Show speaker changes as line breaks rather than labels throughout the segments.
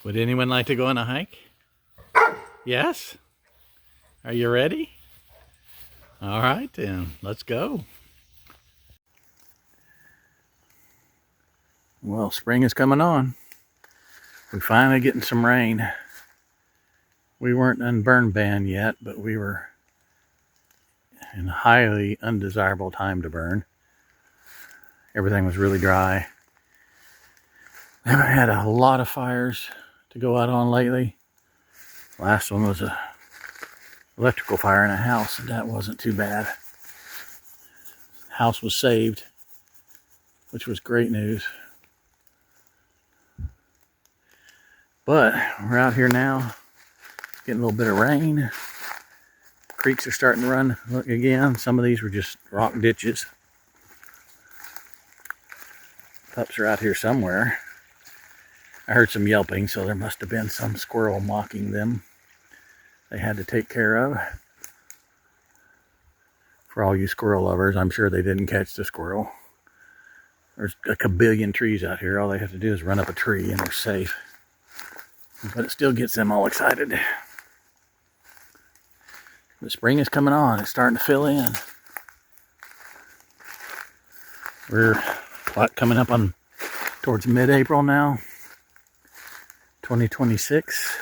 Would anyone like to go on a hike? Yes? Are you ready? All right then, let's go. Well, spring is coming on. We're finally getting some rain. We weren't in burn ban yet, but we were in a highly undesirable time to burn. Everything was really dry. We haven't had a lot of fires to go out on lately. Last one was a electrical fire in a house, and that wasn't too bad. House was saved, which was great news. But we're out here now, getting a little bit of rain. Creeks are starting to run again. Some of these were just rock ditches. Pups are out here somewhere. I heard some yelping, so there must have been some squirrel mocking them they had to take care of. For all you squirrel lovers, I'm sure they didn't catch the squirrel. There's a kabillion trees out here. All they have to do is run up a tree and they're safe. But it still gets them all excited. The spring is coming on. It's starting to fill in. We're coming up on towards mid-April now. 2026.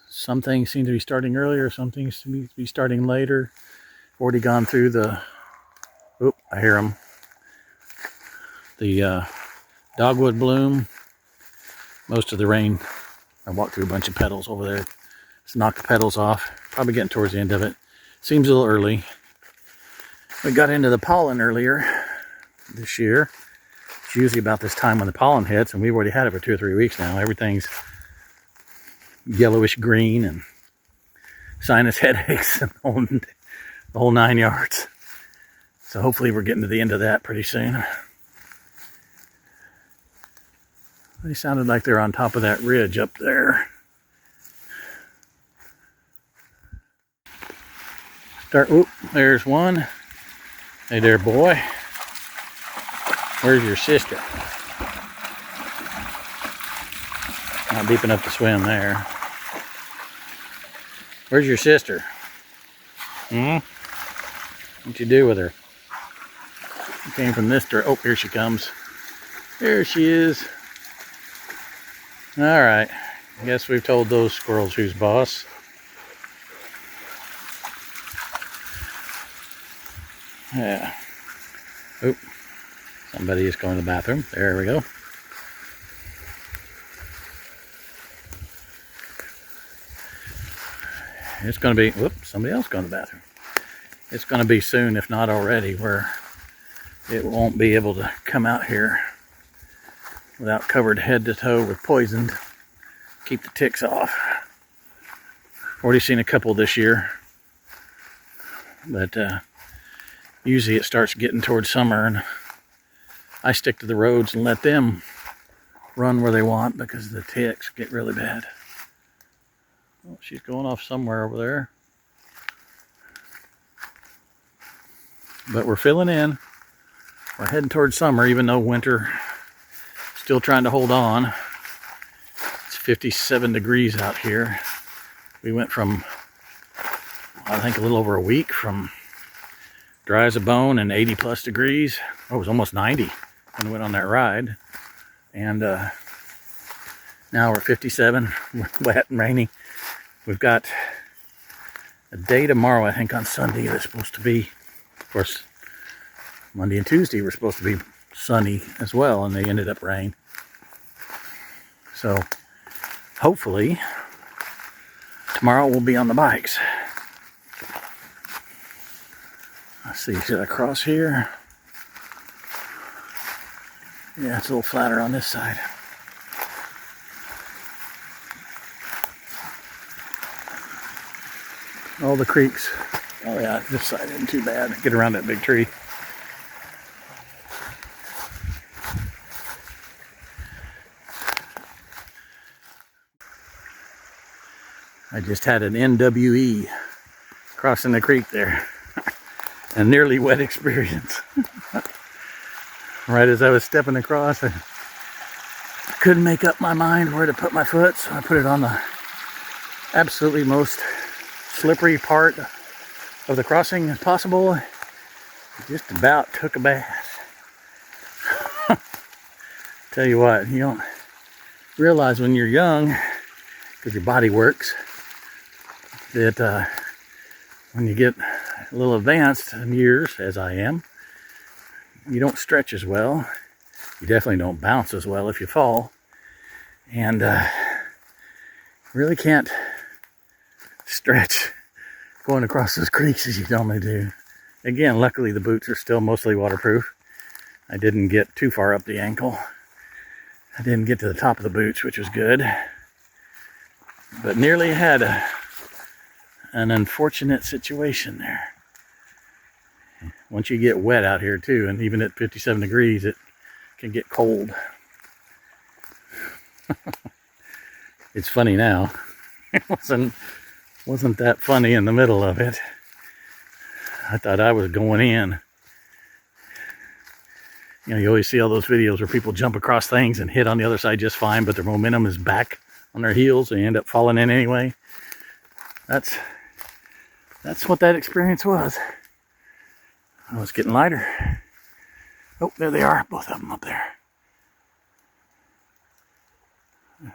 Some things seem to be starting earlier. Some things seem to be starting later. Already gone through the... Oop, I hear them. The dogwood bloom. Most of the rain, I walked through a bunch of petals over there. Just knocked the petals off. Probably getting towards the end of it. Seems a little early. We got into the pollen earlier this year. It's usually about this time when the pollen hits, and we've already had it for 2 or 3 weeks now. Everything's yellowish green and sinus headaches and the whole 9 yards. So hopefully we're getting to the end of that pretty soon. They sounded like they're on top of that ridge up there. Oop, there's one. Hey there, boy. Where's your sister? Not deep enough to swim there. Where's your sister? What'd you do with her? She came from this door. Oh, here she comes. There she is. All right. I guess we've told those squirrels who's boss. Yeah. Oop. Somebody is going to the bathroom. There we go. It's going to be, whoops, somebody else going to the bathroom. It's going to be soon, if not already, where it won't be able to come out here without covered head to toe with poison. Keep the ticks off. Already seen a couple this year. But usually it starts getting towards summer, and I stick to the roads and let them run where they want because the ticks get really bad. Oh, she's going off somewhere over there. But we're filling in. We're heading towards summer, even though winter still trying to hold on. It's 57 degrees out here. We went from, I think, a little over a week from dry as a bone and 80 plus degrees. Oh, it was almost 90 when we went on that ride. And now we're 57, wet and rainy. We've got a day tomorrow, I think, on Sunday that's supposed to be, of course, Monday and Tuesday were supposed to be sunny as well, and they ended up rain. So hopefully tomorrow we'll be on the bikes. Let's see, should I cross here? Yeah, it's a little flatter on this side. All the creeks. Oh yeah, this side isn't too bad. Get around that big tree. I just had an NWE crossing the creek there. A nearly wet experience. Right as I was stepping across, I I couldn't make up my mind where to put my foot, so I put it on the absolutely most slippery part of the crossing as possible. Just about took a bath. Tell you what, you don't realize when you're young, because your body works, that when you get a little advanced in years, as I am, you don't stretch as well. You definitely don't bounce as well if you fall. And really can't stretch going across those creeks as you normally do. Again, luckily the boots are still mostly waterproof. I didn't get too far up the ankle. I didn't get to the top of the boots, which was good. But nearly had an unfortunate situation there. Once you get wet out here too, and even at 57 degrees, it can get cold. It's funny now. It wasn't that funny in the middle of it. I thought I was going in. You know, you always see all those videos where people jump across things and hit on the other side just fine, but their momentum is back on their heels and they end up falling in anyway. That's what that experience was. Oh, it's getting lighter. Oh, there they are, both of them up there.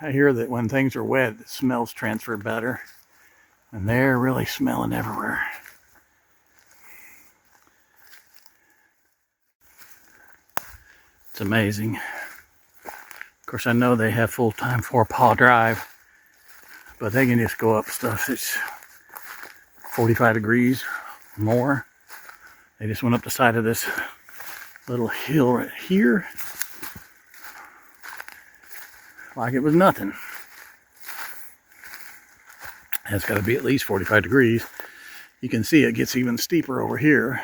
I hear that when things are wet, the smells transfer better. And they're really smelling everywhere. It's amazing. Of course, I know they have full-time 4-paw drive, but they can just go up stuff that's 45 degrees or more. They just went up the side of this little hill right here like it was nothing. It's got to be at least 45 degrees. You can see it gets even steeper over here.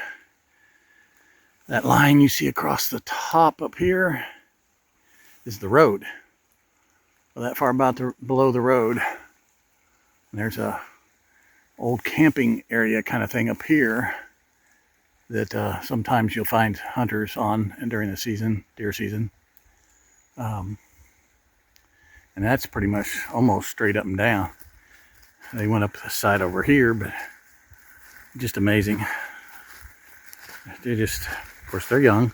That line you see across the top up here is the road. Well, that far below the road. And there's a old camping area kind of thing up here that sometimes you'll find hunters on during the season, deer season. And that's pretty much almost straight up and down. They went up the side over here, but just amazing. They just, of course, they're young.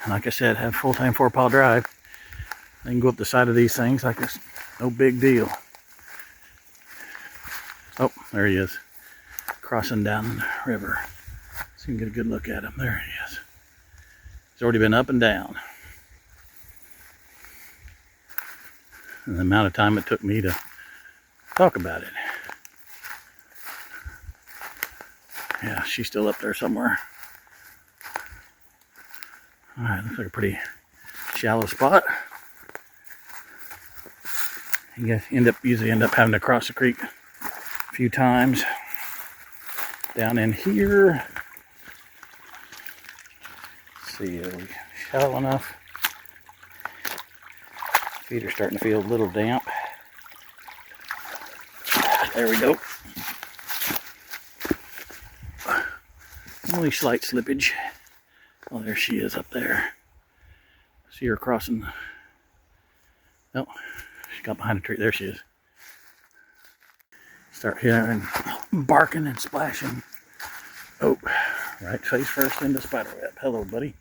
And like I said, have full-time 4-paw drive. They can go up the side of these things like it's no big deal. Oh, there he is, crossing down the river. So you can get a good look at him. There he is. He's already been up and down. And the amount of time it took me to talk about it. Yeah, she's still up there somewhere. Alright, looks like a pretty shallow spot. You guys usually end up having to cross the creek a few times. Down in here. Let's see, are we shallow enough? Feet are starting to feel a little damp. There we go. Only slight slippage. Oh, there she is up there. See her crossing. Oh, she got behind a tree. There she is. Start hearing barking and splashing. Oh, right face first into spiderweb. Hello, buddy.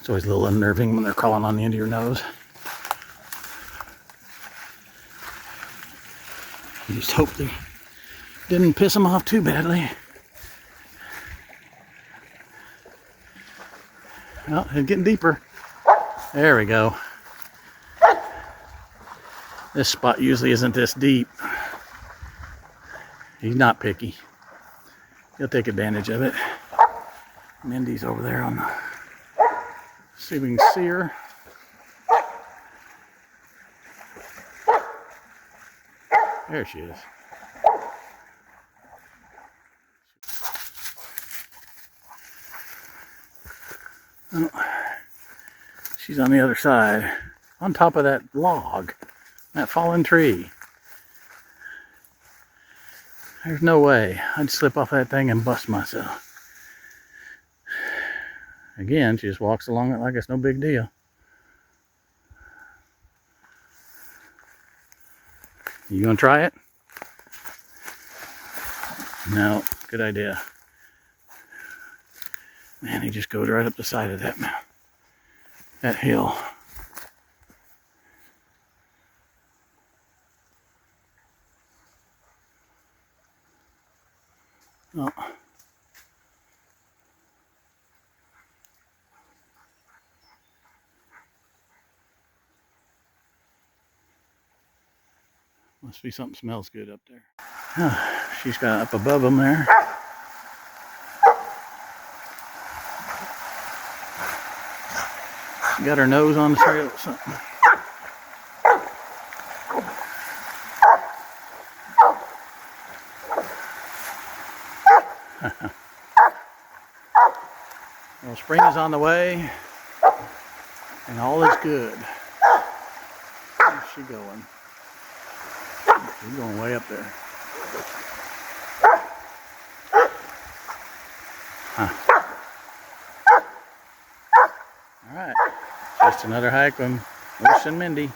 It's always a little unnerving when they're crawling on the end of your nose. You just hope they didn't piss them off too badly. Oh, it's getting deeper. There we go. This spot usually isn't this deep. He's not picky. He'll take advantage of it. Mindy's over there on the... See if we can see her. There she is. Oh, she's on the other side, on top of that log, that fallen tree. There's no way I'd slip off that thing and bust myself. Again, she just walks along it like it's no big deal. You gonna try it? No, good idea. Man, he just goes right up the side of that hill. Oh. Must be something smells good up there. Oh, she's got up above them there. She got her nose on the trail or something. Well, spring is on the way, and all is good. Where's she going? She's going way up there. Huh. All right, just another hike from Moose and Mindy.